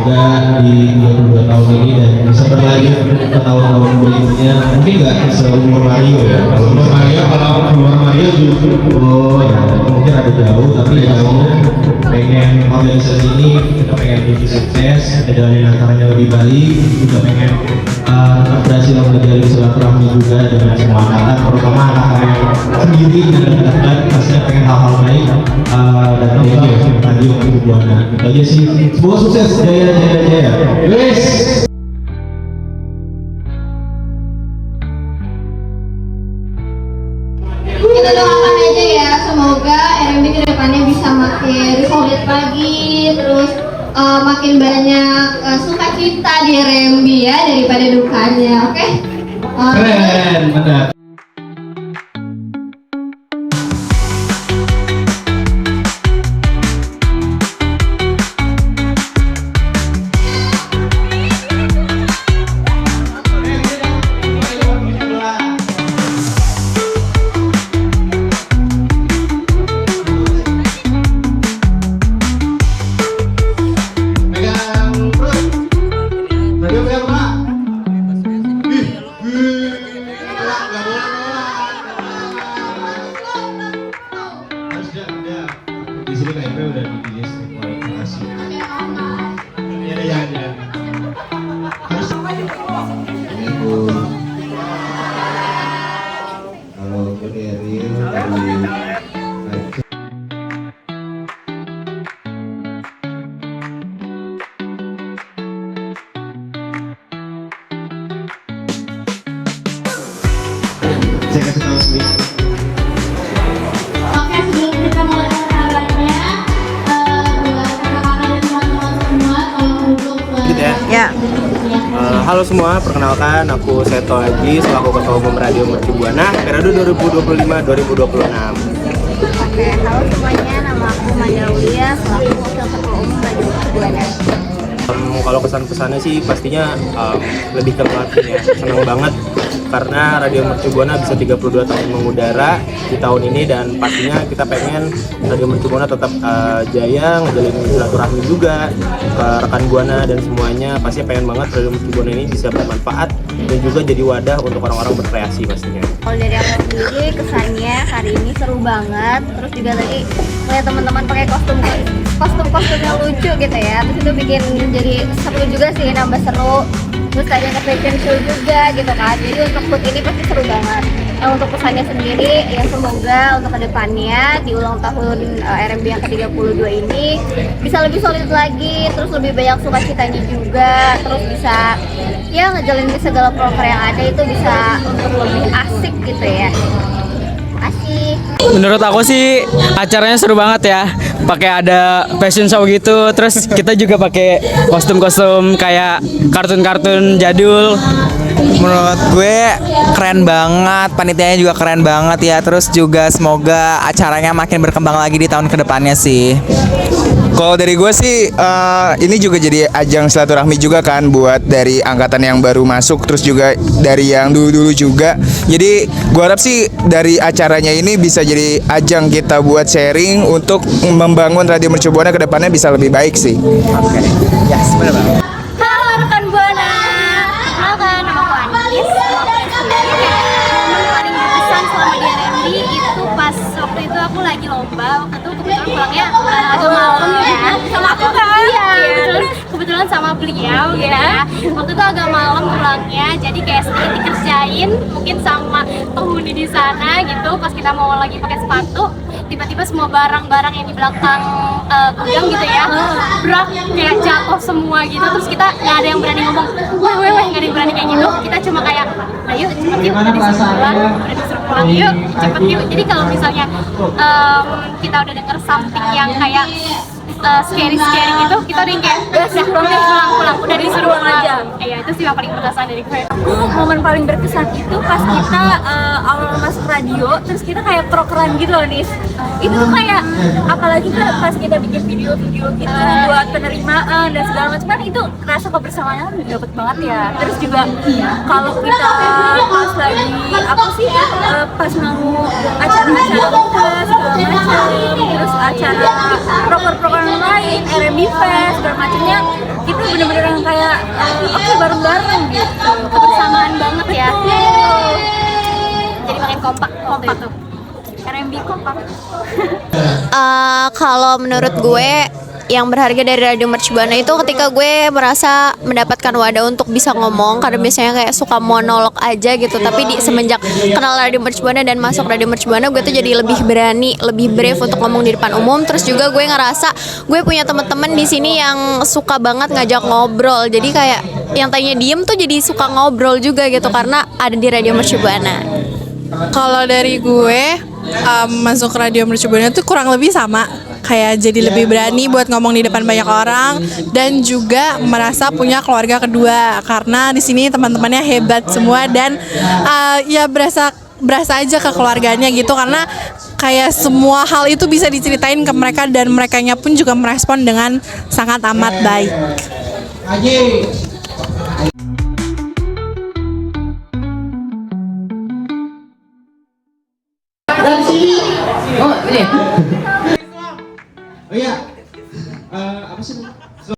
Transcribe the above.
semoga di 22 tahun ini dan bisa berlanjut ke tahun-tahun berikutnya. Mungkin nggak seumur Mario ya, kalau umur Mario justru ya mungkin ada jauh, tapi jauh pengen organisasi ini kita pengen lebih sukses, jalanin acaranya lebih baik, juga pengen berhasil menjalin silaturahmi juga dengan semua angkatan, terutama angkatan yang sendiri dan dekat, pastinya pengen hal-hal baik datang di radio untuk Buana. Itu aja sih. Semoga sukses, jaya jaya jaya. Yes. Kita doakan aja ya, semoga RMB kedepannya bisa makin solid lagi, terus makin banyak sukacita di RMB ya daripada dukanya, oke? Keren, benar. Di sini KMP udah di kualifikasi. Ya. Harus. Kalau Keril dari saya kasih tahu sedikit. Oke, sebelum kita mulai acaranya, buat kakak-kakak dan teman-teman semua, tolong duduk Ya. Halo semua, perkenalkan aku Seto Haji selaku Ketua Umum Radio Mercu Buana periode 2025-2026. Oke, halo semuanya, nama aku Manda Aulia selaku Wakil Ketua Umum Radio Mercu Buana. Kalau kesan-pesannya sih pastinya lebih ke pelatih ya, senang banget karena Radio Mercu Buana bisa 32 tahun mengudara di tahun ini dan pastinya kita pengen Radio Mercu Buana tetap jaya, ngejalin silaturahmi juga ke rekan Buana dan semuanya. Pasti pengen banget Radio Mercu Buana ini bisa bermanfaat dan juga jadi wadah untuk orang-orang berkreasi pastinya. Kalau dari aku sendiri kesannya hari ini seru banget, terus juga tadi melihat teman-teman pakai kostum yang lucu gitu ya, terus itu bikin jadi seru juga sih, nambah seru. Terus tadi ada fashion show juga gitu kan, jadi untuk food ini pasti seru banget. Nah, untuk pesannya sendiri ya semoga untuk kedepannya di ulang tahun RMB yang ke-32 ini bisa lebih solid lagi, terus lebih banyak sukacitanya juga, terus bisa ya ngejalanin segala proker yang ada itu bisa untuk lebih asik gitu ya. Asik. Menurut aku sih acaranya seru banget ya. Pakai ada fashion show gitu, terus kita juga pakai kostum-kostum kayak kartun-kartun jadul. Menurut gue keren banget, panitianya juga keren banget ya. Terus juga semoga acaranya makin berkembang lagi di tahun kedepannya sih. Kalau dari gue sih ini juga jadi ajang silaturahmi juga kan buat dari angkatan yang baru masuk, terus juga dari yang dulu-dulu juga. Jadi gue harap sih dari acaranya ini bisa jadi ajang kita buat sharing untuk membangun Radio Mercu Buana ke depannya bisa lebih baik sih. Oke. Yes, benar banget. Halo rekan Buana, kenalkan nama aku Anis. Momen paling berkesan selama di RMB itu pas waktu itu aku lagi lomba, waktu itu kebetulan pulangnya agak malam ya, sama aku kan? Iya, terus kebetulan sama beliau ya. Waktu itu agak malam pulangnya, jadi kayak sedikit dikerjain mungkin sama penghuni di sana gitu. Pas kita mau lagi pakai sepatu, tiba-tiba semua barang-barang yang di belakang gudang gitu ya brak kayak jatuh semua gitu, terus kita nggak ada yang berani ngomong weh nggak ada yang berani kayak gitu, kita cuma kayak ayo cepet yuk, udah disuruh pulang yuk cepet yuk. Jadi kalau misalnya kita udah denger something yang kayak scary gitu, kita udah kayak pulang udah disuruh pulang aja. Iya, itu sih yang paling berkesan dari gue. Momen paling berkesan itu pas kita awal masuk radio, terus kita kayak prokeran gitu loh, Nis. Itu tuh kayak, apalagi kan pas kita bikin video-video gitu buat penerimaan dan segala macam, kan itu rasa kebersamaannya dapet banget ya. Terus juga kalau kita pas lagi apa sih pas mau acara-acara buka segala macam, terus acara proker-proker lain, RMB Fest segala macamnya, kita bener-bener yang kayak oke bareng-bareng gitu, kebersamaan banget ya. Jadi makin kompak Kompak. RMB kompak. Kalau menurut gue yang berharga dari Radio Mercu Buana itu ketika gue merasa mendapatkan wadah untuk bisa ngomong, karena biasanya kayak suka monolog aja gitu, tapi semenjak kenal Radio Mercu Buana dan masuk Radio Mercu Buana, gue tuh jadi lebih berani, lebih brave untuk ngomong di depan umum. Terus juga gue ngerasa gue punya teman-teman di sini yang suka banget ngajak ngobrol, jadi kayak yang tadinya diem tuh jadi suka ngobrol juga gitu karena ada di Radio Mercu Buana. Kalau dari gue masuk Radio Mercu Buana tuh kurang lebih sama, kayak jadi lebih berani buat ngomong di depan banyak orang dan juga merasa punya keluarga kedua karena di sini teman-temannya hebat semua dan ya berasa aja ke keluarganya gitu, karena kayak semua hal itu bisa diceritain ke mereka dan merekanya pun juga merespon dengan sangat amat baik. Oh iya, apa sih?